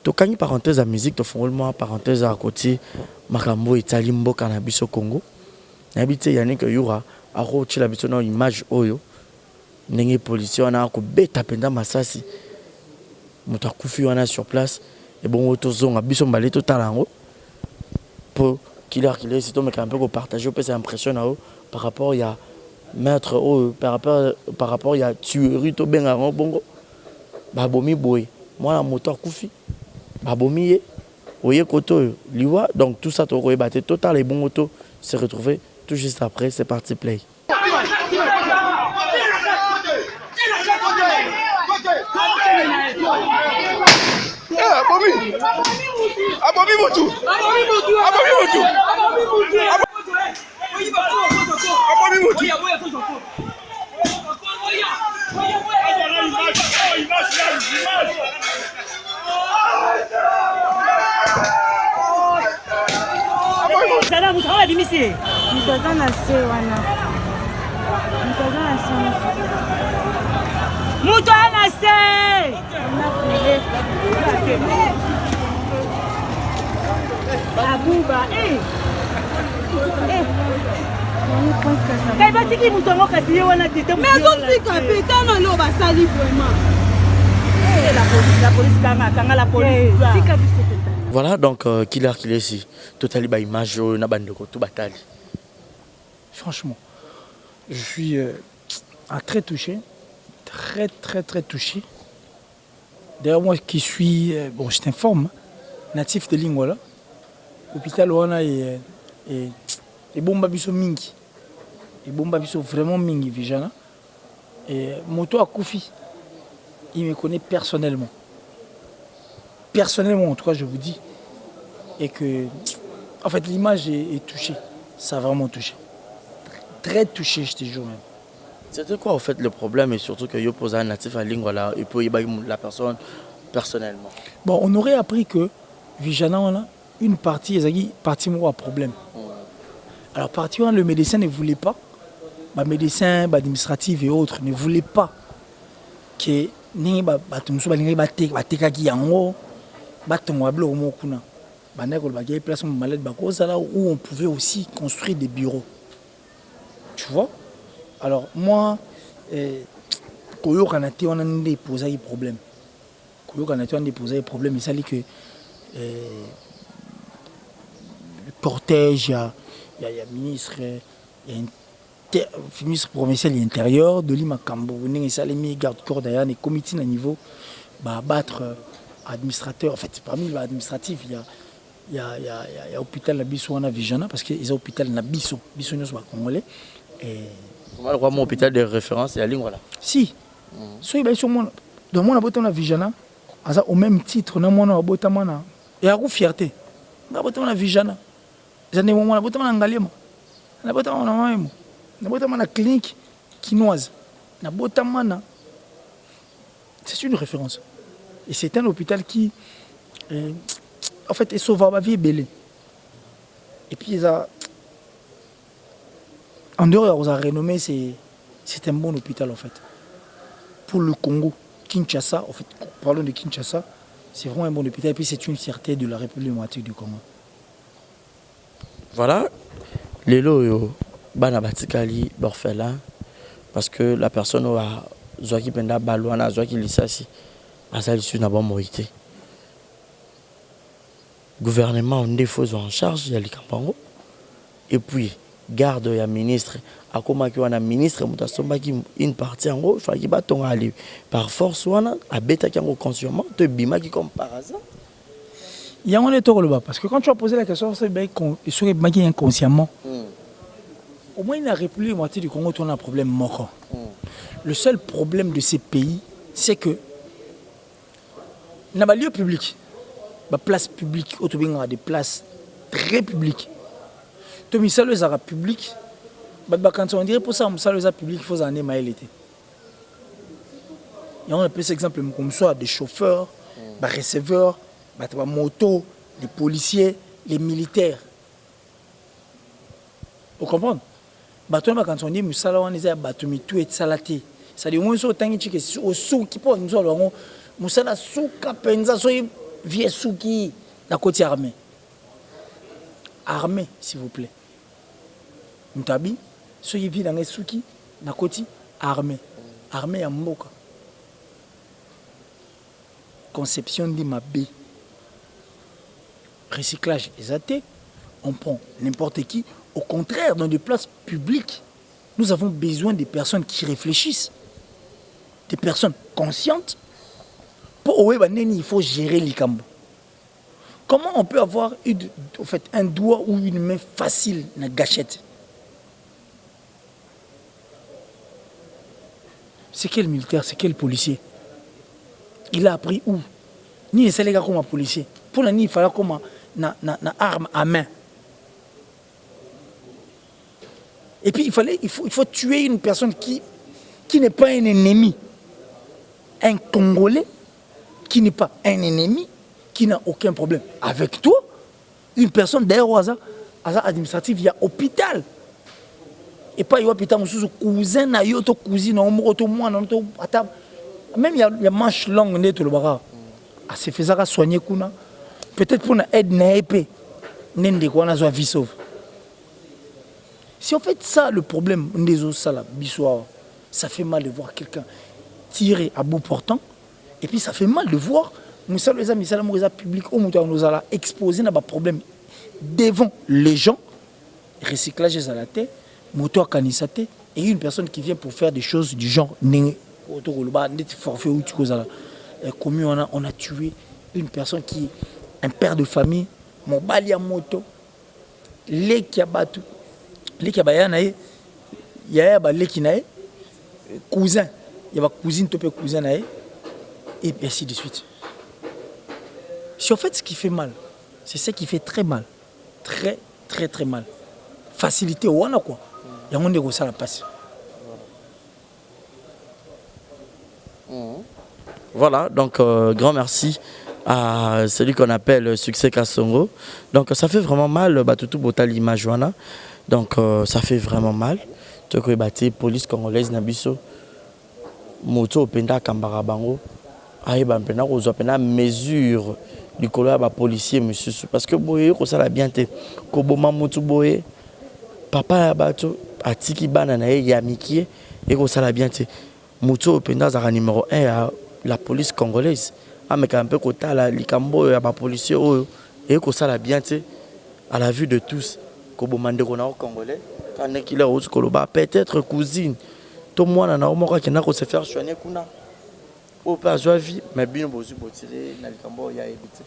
Donc, quand il y a une parenthèse à musique, il faut une parenthèse à côté. Makambo Italie mboka na biso Congo. Nabité yannick yura a rochi la biso na image oyo. Ndenge policier na ko beta penda masasi. Moto akufi wana sur place et bon otozonga biso mbale to talango. Pour qu'il si to meka un peu ko partager peu cette impression na par rapport il y a maître par rapport il y a tuerie to benga bongo. Ba bomi boy. Moi la moto akufi. Ba bomi ye. Liwa, donc tout ça, total et bon auto se retrouver tout juste après, c'est parti play. Voilà donc qu'il est ici. Totalement bah image na bandeko tout batali. Franchement, je suis très touché, très touché. D'ailleurs moi qui suis bon je t'informe natif de Lingwala, hôpital wana et bomba biso mingi. Et bomba biso vraiment mingi vijana. Et moto a Koufi. Il me connaît personnellement. Personnellement, en tout cas, je vous dis. Et que, en fait, l'image est touchée. Ça a vraiment touché. Très touché, je te jure même. C'était quoi, en fait, le problème? Et surtout que yo pose un natif à Lingwala et puis la personne personnellement. Bon, on aurait appris que Vijana, on a une partie, partie moi, problème. Alors, partie le médecin ne voulait pas les médecins, les administratifs et autres ne voulaient pas que les où on pouvait aussi construire des bureaux. Tu vois? Alors moi, on a déposé des problèmes. On a déposé des problèmes. Ça dit que le cortège, il y a ministre, il y a ministre provincial de l'intérieur, de Lima Kambo, il garde-corps d'ailleurs, les comités à niveau, abattre administrateur. En fait, parmi les administratifs, il y a l'hôpital Nabiso à Vijana, parce qu'il y a l'hôpital Nabiso, Biso nous congolais. Comment le mon hôpital de référence, il y a voilà. Si. So il sur moi dans mon abotant na Vijana, au même titre na mon abotant na et à fierté. Na abotant na Vijana. J'en ai mon abotant na Ngalema. Na abotant na Maemo. Na abotant na clinique quinoise. Na abotant na c'est une référence. Et c'est un hôpital qui en fait est sauveur ma vie belé. Et puis en dehors de la renommée, c'est un bon hôpital en fait. Pour le Congo, Kinshasa, en fait, parlons de Kinshasa, c'est vraiment un bon hôpital et puis c'est une fierté de la République démocratique du Congo. Voilà, les lots, bana batikali l'orphelin, parce que la personne a Zoaki Penda Balouana, Zoaki Lissasi, a ça l'issue n'a pas morité. Gouvernement on défaut en charge, il y a les campango, et puis garde ya ministre a comment que wana ministre mutasomba ki une partie en gros fallait ba ton aller par force wana a beta ki en consciemment te bima qui comme par hasard il y a un étau là-bas parce que quand tu as posé la question c'est bien qu'on serait bima inconsciemment au moins la République démocratique du Congo on a un problème mort. Le seul problème de ces pays c'est que na ba lieu public ba place publique autobinga des places très publiques. To misalo ezara public quand on dirait pour ça misalo ezara public il faut en aimer l'été. Et on appelle cet exemple comme ça des chauffeurs, des receveurs, des motos, les policiers, les militaires. Vous comprenez? Quand on dit misalo on ezara batumi tout et salaté. Ça dit moins so tangi chike au sou qui peut nous alors musala souka penza so vie souki la côté armée. Armée, s'il vous plaît. Mutabi, ceux qui vivent dans les souki, nakoti, armée. Armée à Mboka. Conception de ma B. Recyclage exaté. On prend n'importe qui. Au contraire, dans des places publiques, nous avons besoin des personnes qui réfléchissent. Des personnes conscientes. Pour il faut gérer les cambos. Comment on peut avoir en fait, un doigt ou une main facile dans la gâchette? C'est quel militaire, c'est quel policier? Il a appris où? Ni les gars comme un policier. Pour la il fallait comme une arme à main. Et puis il faut tuer une personne qui n'est pas un ennemi. Un Congolais qui n'est pas un ennemi, qui n'a aucun problème avec toi, une personne d'ailleurs au hasard administratif, il y a hôpital. Et pas il y a hôpital, cousin, cousine, même il y a manche longue, c'est faisant soigner kuna. Peut-être pour une aide na épée, n'ende quoi na vie sauve. Si on fait ça, le problème, ça fait mal de voir quelqu'un tirer à bout portant, et puis ça fait mal de voir. Nous sommes les amis, nous public, nous allons exposer nos problèmes devant les gens. Recyclage à la tête, moto à canisate, et une personne qui vient pour faire des choses du genre forfait ou comme on a tué une personne qui est un père de famille, mon bali à moto, les qui a battu, les qui a battu, il y a les qui naï, cousin, il y a cousine, topé cousin naï, et ainsi de suite. Si en fait ce qui fait mal, c'est ce qui fait très mal. Très, très, très mal. Facilité, ou on a quoi? Il y a un négocié à la passe. Voilà, donc grand merci à celui qu'on appelle Succès Kassongo. Donc ça fait vraiment mal, Batutu Botali Majouana. Donc ça fait vraiment mal. tu as bâti police congolaise na biso moto penda kambara bango ayeba penda kozwa penda mesure likolo ya ba policier monsieur parce que boye ko sala bien te ko boma motu boye papa ya bato atiki bana na ye ya mikie et ko sala bien te moto penda za numéro 1 ya la police congolaise ameka un peu kotala likambo ya ba policier oyo et ko sala bien te à la vue de tous ko boma ndeko na congolais quand qu'il a aussi koloba peut-être cousine tout moi na moko qui na ko se faire soigner kuna au pas vie mais bien bozu botiré na likambo ya ebité.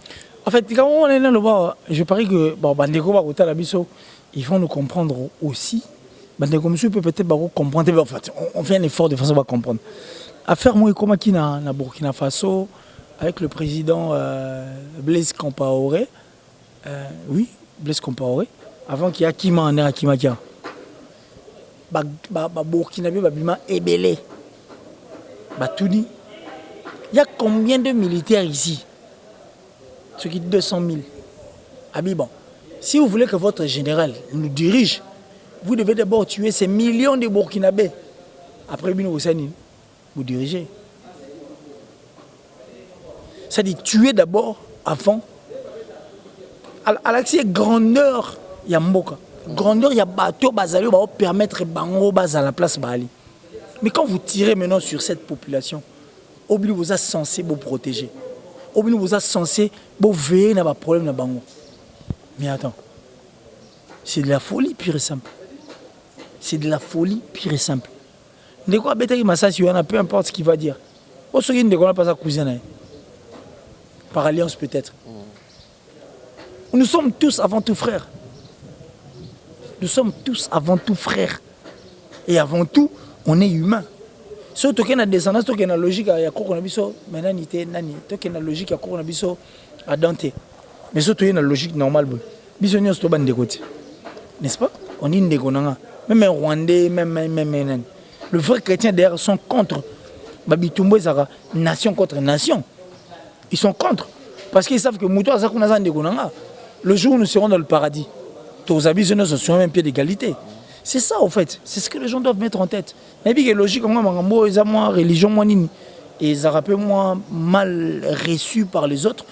En fait, quand on est dans le bas, je parie que bon, Bandeko va côté la biso, ils vont nous comprendre aussi. Bandeko monsieur peut peut-être comprendre. En fait, on fait un effort de façon à comprendre. Affaire moi comme qui na Burkina Faso avec le président Blaise Compaoré. Oui, Blaise Compaoré. Avant qu'il y a Kima en air Kimakia. Burkina Faso bima ebelé. Touni. Il y a combien de militaires ici? Ce qui est 200 000. Bon, si vous voulez que votre général nous dirige, vous devez d'abord tuer ces millions de Burkinabés. Après, vous dirigez. C'est-à-dire tuer d'abord avant. À l'accès grandeur, il y a Mboka. Grandeur, il y a bateau, bazali, va permettre bango baz à la place Bali. Mais quand vous tirez maintenant sur cette population, Obli vous a censé vous protéger. Obli vous a censé vous veiller dans les problèmes de bango. Mais attends, c'est de la folie pure et simple. C'est de la folie pure et simple. De quoi bêter massage, peu importe ce qu'il va dire. Au second de quoi pas sa cousine. Par alliance peut-être. Nous sommes tous avant tout frères. Nous sommes tous avant tout frères. Et avant tout, on est humain. Surtout qu'il y a des descendance, il y a une logique, il y a une logique à Dante. Mais surtout, il y a une logique normale. N'est-ce pas? On est des même un Rwandais, même. Le vrai chrétien d'ailleurs sont contre. Babitumbo, nation contre nation. Ils sont contre. Parce qu'ils savent que le jour où nous serons dans le paradis, tous les habits sur un même pied d'égalité. C'est ça, en fait. C'est ce que les gens doivent mettre en tête. Et puis, logique, moi, religion, moi, et ça rappelle moi mal reçu par les autres.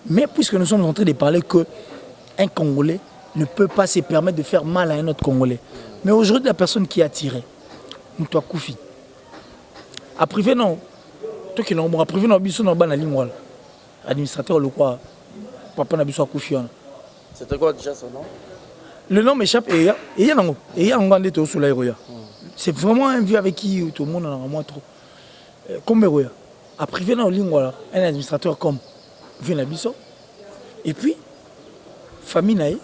Mais puisque nous sommes en train de parler qu'un Congolais ne peut pas se permettre de faire mal à un autre Congolais. Mais aujourd'hui, la personne qui a tiré, toi, Koufi, a privé, non. Toi qui l'as privé, non, biso, non, ban, la ligne, administrateur, le quoi, papa, n'a biso, Koufi. C'était quoi déjà son nom? Le nom m'échappe et il y a un grand détour sur l'aéroya. C'est vraiment un vieux avec qui tout le monde en a moins trop. Comme Héroya. A privé dans le ligne, un administrateur comme vient Bisso. Et puis, famille Naï,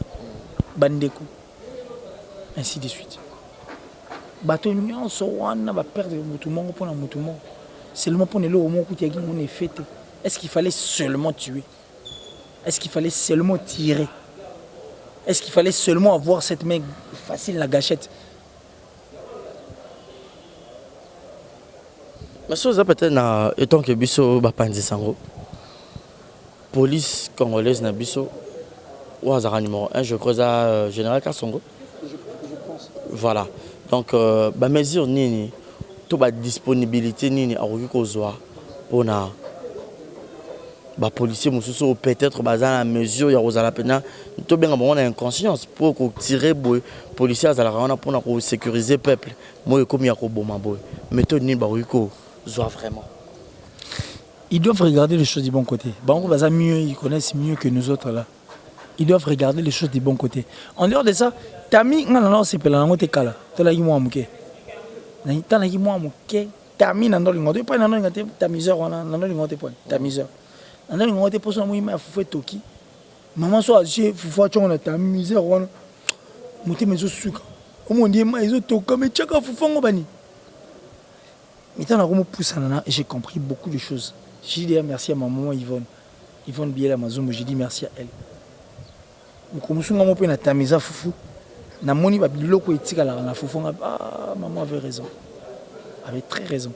Bandeko. Ainsi de suite. Bateau Nyon, Sowana va perdre Moutoumon pour la Moutoumon. Seulement pour les lots au monde où on est fêté. Est-ce qu'il fallait seulement tuer? Est-ce qu'il fallait seulement tirer? Est-ce qu'il fallait seulement avoir cette main facile, la gâchette? Mais ça peut-être étant que Bisso Bapandi Sango, police congolaise na Bisso, ou Azara numéro 1, je crois à Général Kassongo. Je pense. Voilà. Donc, la mesure nini, toute la disponibilité nini à Kozwa pour na. Les policiers peut-être dans la mesure il y a pena tout bien on a inconscience pour tirer les policiers pour sécuriser le peuple moi comme il y a boma boy mais tout ni bariko vraiment ils doivent regarder les choses du bon côté. Mieux, ils connaissent mieux que nous autres là. Ils doivent regarder les choses du bon côté. En dehors de ça, Tami non c'est pela ngote kala tola yimo amuke na tana yimo amuke Tami nando lingote pas nando lingote tamiseur wana nando lingote point tamiseur. On a une personne qui m'a fait toki. Maman soit j'ai faut tu on a ta misère on monter mes sucre. Au monde dit mais ils ont toka mais chaka faut bani. Mais tant qu'on me pousse et j'ai compris beaucoup de choses. J'ai dit merci à ma maman Yvonne Biela Mazoum, j'ai dit merci à elle. Comme si on peut na ta misère foufou. Na moni ba biloko etika la foufou ah maman avait raison. Avait très raison.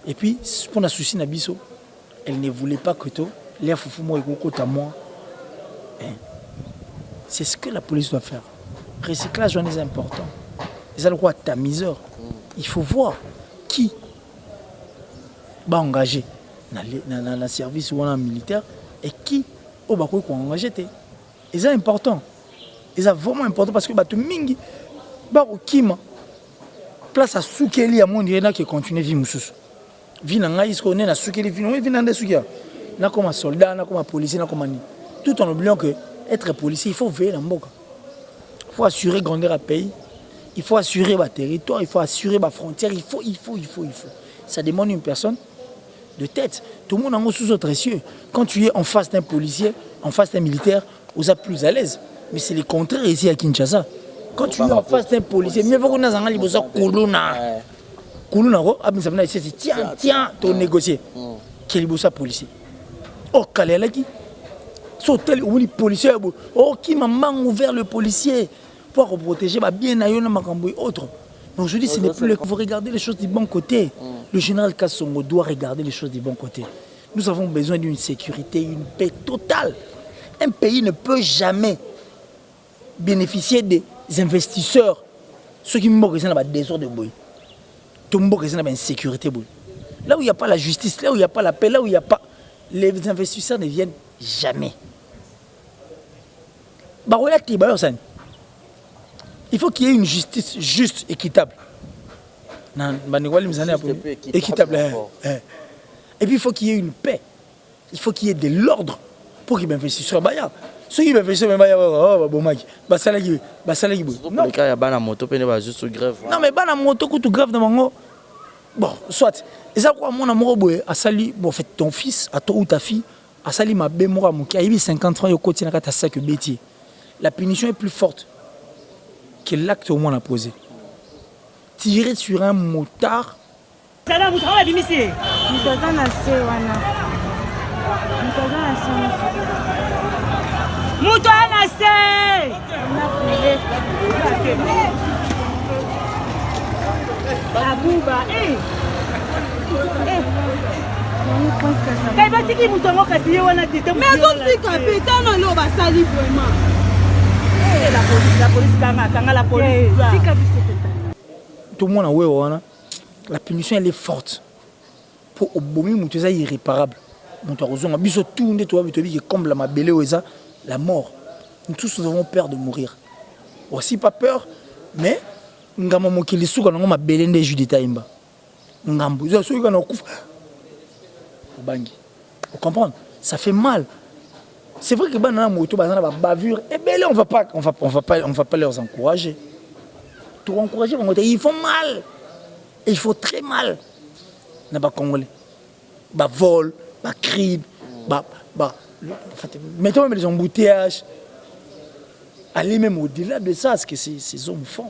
Et puis pour na souci na biso elle ne voulait pas que toi, les foufou moi à moi. C'est ce que la police doit faire. Recyclage est important. C'est le quoi tamiseur. Il faut voir qui va engager dans le service ou dans le militaire et qui va engager. Et c'est important. Et c'est vraiment important parce que tout mingi kima place à soukeli à mon dirait qui continue vie mususu. Vie na ngai isko na soukeli vie na des soukia. Na comme soldat, na comme policier, na comme tout en oubliant que être policier, il faut veiller la mboka. Il faut assurer grandeur à pays. Il faut assurer ma territoire, il faut assurer ma frontière, il faut. Ça demande une personne de tête. Tout le monde est sous autre cieux. Quand tu es en face d'un policier, en face d'un militaire, vous êtes plus à l'aise. Mais c'est le contraire ici à Kinshasa. Quand tu es en face d'un policier, mieux vaut qu'on ait un libosa Kuluna. Kuluna, tiens, ton négocier. Quel libosa policier. Oh, Kalelaki. Sauter le policier. Oh, qui m'a ouvert le policier pour protéger bien Nayona Makambo et autres. Donc je dis, ce n'est plus le... Vous regardez les choses du bon côté. Le général Kassongo doit regarder les choses du bon côté. Nous avons besoin d'une sécurité, une paix totale. Un pays ne peut jamais bénéficier des investisseurs. Ceux qui m'ont dans le désordre de boy. Tout le monde dans l'insécurité. Là où il n'y a pas la justice, là où il n'y a pas la paix, là où il n'y a pas... Les investisseurs ne viennent jamais. Il faut qu'il y ait une justice juste, équitable. Équitable. Et puis il faut qu'il y ait une paix. Il faut qu'il y ait de l'ordre pour qu'ils investissent sur Baya. Ceux qui investissent sur Baya, non, mais Bana moto, coup de grève dans mon. Bon, soit. Et ça, quoi, mon amour, à Sali, bon, fait ton fils, à toi ou ta fille, à Sali, ma bémora, mon qui a eu 50 francs, il continue à faire que bêtier. La punition est plus forte que l'acte au moins a posé. Tirer sur un motard. Tout le monde la punition elle est forte. Pour Obomi, c'est irréparable. Comme la mabélé la mort. Nous tous nous avons peur de mourir. Aussi pas peur, mais nous avons qui les sous quand on m'a belé des jus d'État. Vous comprenez? Ça fait mal. C'est vrai que dans la moto, dans la bavure, et bien là, on va pas les encourager. Pour encourager, ils font mal. Et il faut très mal. Dans les Congolais. Vol, crime, mettons même les embouteillages. Aller même au-delà de ça, ce que ces hommes font.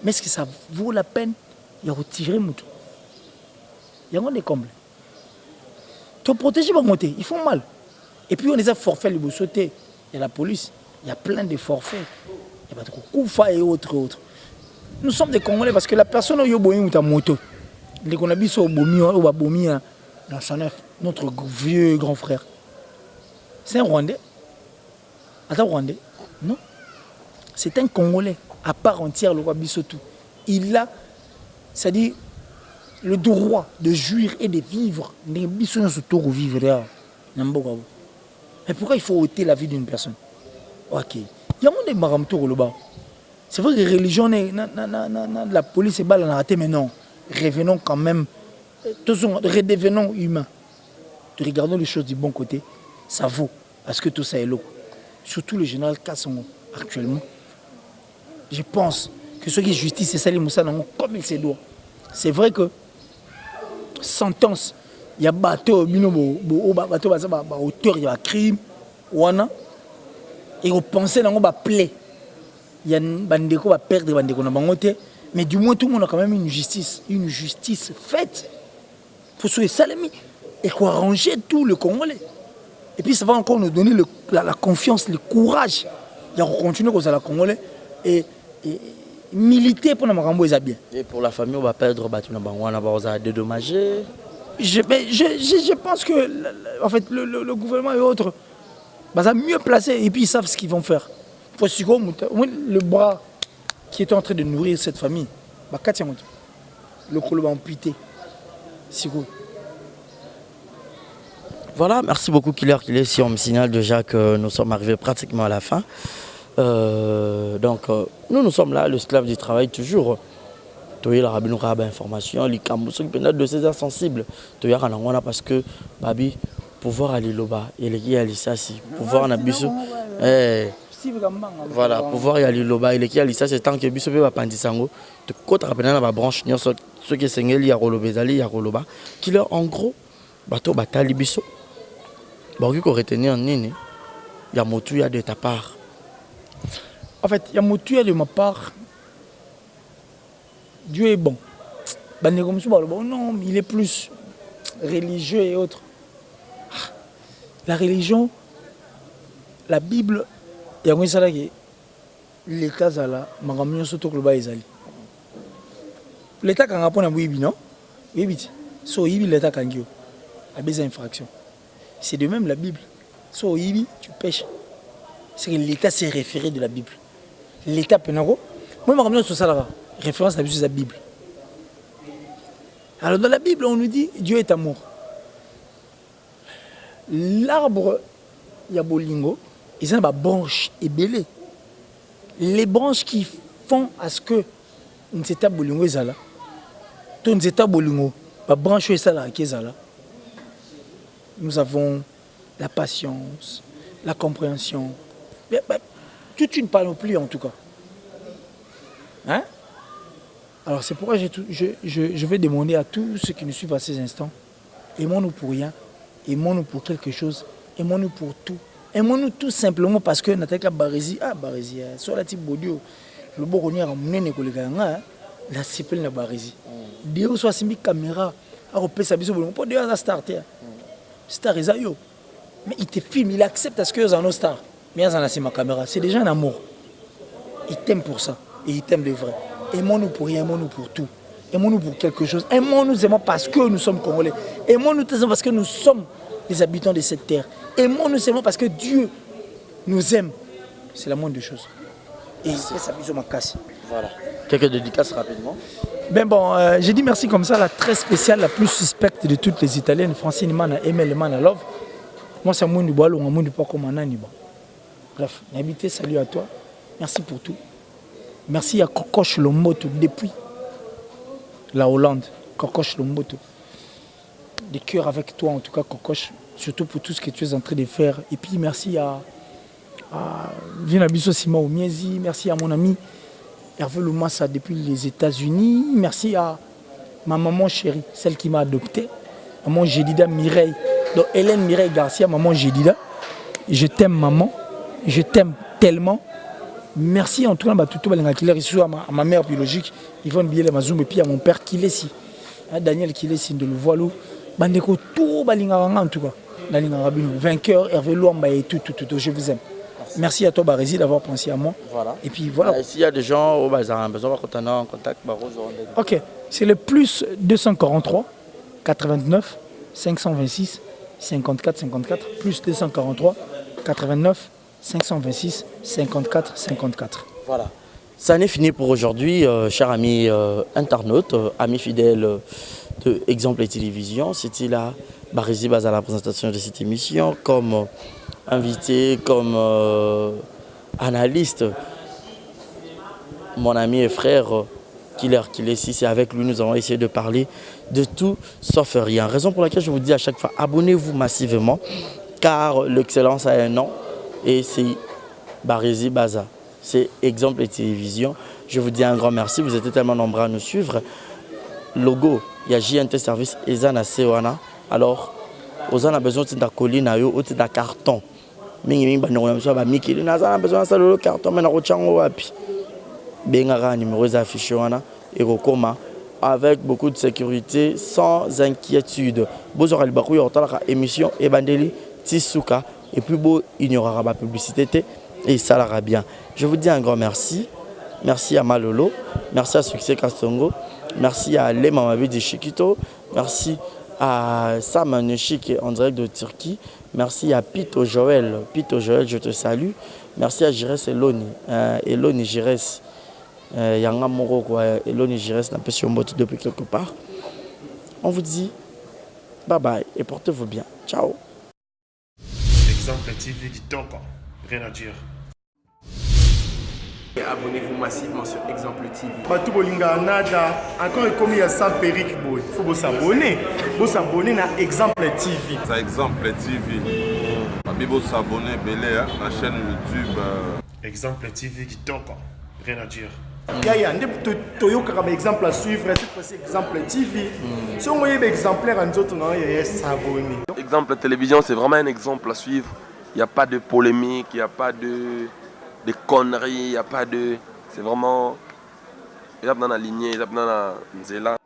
Mais est-ce que ça vaut la peine de retirer mon tour? Il y a des combles. Tu protéger les monter, ils font mal. Et puis on les a forfaits, les sauter. Il y a la police, il y a plein de forfaits. Il y a pas de Koufa et autres. Nous sommes des Congolais parce que la personne qui a une moto, les qu'on a vu sur Bomi, dans son œuf, notre vieux grand frère, c'est un Rwandais. Attends, Rwandais? Non. C'est un Congolais à part entière, le roi Bissotou. Il a, c'est-à-dire, le droit de jouir et de vivre. Mais pourquoi il faut ôter la vie d'une personne? Ok. Il y a des maramtours là-bas. C'est vrai que la religion, la police est balle en raté, mais non. Revenons quand même, redevenons humains. Regardons les choses du bon côté. Ça vaut. Parce que tout ça est lourd. Surtout le général Kassongo, actuellement. Je pense que ce qui est justice, c'est Salim Moussa comme il se doit. C'est vrai que sentence, il y a bateau, auteur, il y a crime, et on pensait dans le plaie. Il y a un bandeko qui va perdre bandeko na bangote, mais du moins tout le monde a quand même une justice faite pour ce salami et qu'on arranger tout le Congolais. Et puis ça va encore nous donner la confiance, le courage. Il y a continuer comme ça la Congolais et militer pour nous bien. Et pour la famille, on va perdre on va dédommager. Je pense que en fait, le gouvernement et autres ça mieux placé et puis ils savent ce qu'ils vont faire. Le bras qui était en train de nourrir cette famille. Bah, le colo amputé. C'est cool. Voilà, merci beaucoup Killer. Si on me signale déjà que nous sommes arrivés pratiquement à la fin. Nous sommes là, le esclave du travail toujours. Il y a des informations, les dossiers sensibles. Parce que Babi, pouvoir aller là-bas, il y a les pouvoir en abuser. Voilà, pouvoir y aller là-bas, il y a les c'est tant que Bissou va pandisango. De côté rapidement la branche, ceux qui sont liés à Rolobezali, à Roloba, qui leur en gros, bateau batali Bissou. Bon, il faut retenir en nini. Il y a Motuya de ta part. En fait, il y a Motuya de ma part. Dieu est bon. Non, mais il est plus religieux et autres. La religion, la Bible, il y a un ça qui l'État zala, magamio surtout que le bas ezali. L'État quand on a oui non, oui so ibi l'État quand il a des infractions. C'est de même la Bible. So ibi tu pêches. C'est que l'État s'est référé de la Bible. L'État penaro, moi magamio sur ça là, référence à la Bible. Alors dans la Bible on nous dit Dieu est amour. L'arbre Yabolingo, ils ont des branches ébélées. Les branches qui font à ce que nous état bolingo ezala. Ton état bolingo, ba branche ezala kezala. Nous avons la patience, la compréhension. Toute une panoplie en tout cas. Hein? Alors c'est pourquoi je vais demander à tous ceux qui nous suivent à ces instants, aimons-nous pour rien, aimons-nous pour quelque chose, aimons-nous pour tout. Aimons-nous tout simplement parce que Nataka Barési, sur la type Bodio, le Boronnier a mené la cipelle na Barési. Dieu soit simbi caméra, a repéré sa biso, pour Dieu a starté. Star Esayo. Mais il te filme, il accepte à ce que y a un star. Mais il y a ma caméra, c'est déjà un amour. Il t'aime pour ça, et il t'aime de vrai. Aimons-nous pour rien, aimons-nous pour tout. Aimons-nous pour quelque chose. Aimons-nous parce que nous sommes Congolais. Aimons-nous parce que nous sommes les habitants de cette terre. Aimons-nous seulement parce que Dieu nous aime. C'est la moindre des choses. Et c'est ça, bisous ma casse. Voilà. Quelques dédicaces rapidement. Ben bon, j'ai dit merci comme ça, la très spéciale, la plus suspecte de toutes les Italiennes. Francine Mana, Emel Mana Love. Moi, c'est Moundi Boalo, Moundi Poko Manani. Bref, Nabité, salut à toi. Merci pour tout. Merci à Kokoche Lomoto depuis la Hollande. Kokoche Lomoto. Des cœurs avec toi, en tout cas, Kokoche. Surtout pour tout ce que tu es en train de faire. Et puis merci à Vinabiso Sima Omiezi. Merci à mon ami Hervé Loumassa depuis les États-Unis. Merci à ma maman chérie, celle qui m'a adopté. Maman Jedida Mireille. Donc Hélène Mireille Garcia, maman Jedida. Je t'aime maman. Je t'aime tellement. Merci en tout cas à ma mère biologique, Yvonne Biele Mazoum, et puis à mon père Kilesi. Daniel Kilesi de le Voilou. Bandeko tout balinganga en tout cas. Vainqueur, Hervé Luamba et tout, je vous aime. Merci à toi Barési d'avoir pensé à moi. Voilà. Et puis voilà. S'il y a des gens qui ont besoin de en contact, ok, c'est le plus 243 89 526 54 54 plus 243 89 526 54 54. Voilà. Ça en est fini pour aujourd'hui, chers amis internautes, amis fidèles de Exemple et Télévision. C'était là, Barési Baza à la présentation de cette émission, comme invité, comme analyste. Mon ami et frère, Killer ici, c'est avec lui nous avons essayé de parler de tout sauf rien. Raison pour laquelle je vous dis à chaque fois, abonnez-vous massivement, car l'excellence a un nom. Et c'est Barési Baza, c'est Exemple et Télévision. Je vous dis un grand merci, vous êtes tellement nombreux à nous suivre. Logo, il y a JNT Service Ezana Sewana. Alors, on a besoin de colline, de carton. Mingi on a besoin de ça le carton, mais on a besoin de numéros affichés et avec beaucoup de sécurité, sans inquiétude. Vous aurez émission et bandeli Tisuka. Et puis beau, il n'y aura pas de publicité et ça ira bien. Je vous dis un grand merci. Merci à Malolo, merci à Succès Kastongo, merci à Lema Mabi de Chiquito, merci à Sam Nechik en direct de Turquie, merci à Pito Joël, je te salue, merci à Jires Eloni, Eloni Jires, Yanga Moro, quoi, Elo Nigérès, n'a pas sur mot depuis quelque part. On vous dit bye bye et portez-vous bien. Ciao. Exemple TV qui toque, rien à dire. Et abonnez-vous massivement sur Exemple TV. Batou Bolinga Nada, encore commis à sans périque, il faut vous s'abonner. Vous s'abonner à Exemple TV. C'est Exemple TV. Bibo s'abonner belé à la chaîne YouTube. Exemple TV qui toque, rien à dire. Il y a un exemple à suivre, cette fois-ci Exemple TV. Si on voit un exemplaire en autres, il y a s'abonner. Exemple télévision, c'est vraiment un exemple à suivre. Il n'y a pas de polémique, il n'y a pas de conneries, il n'y a pas de... C'est vraiment... Il y a dans la lignée, il y a dans la nzela.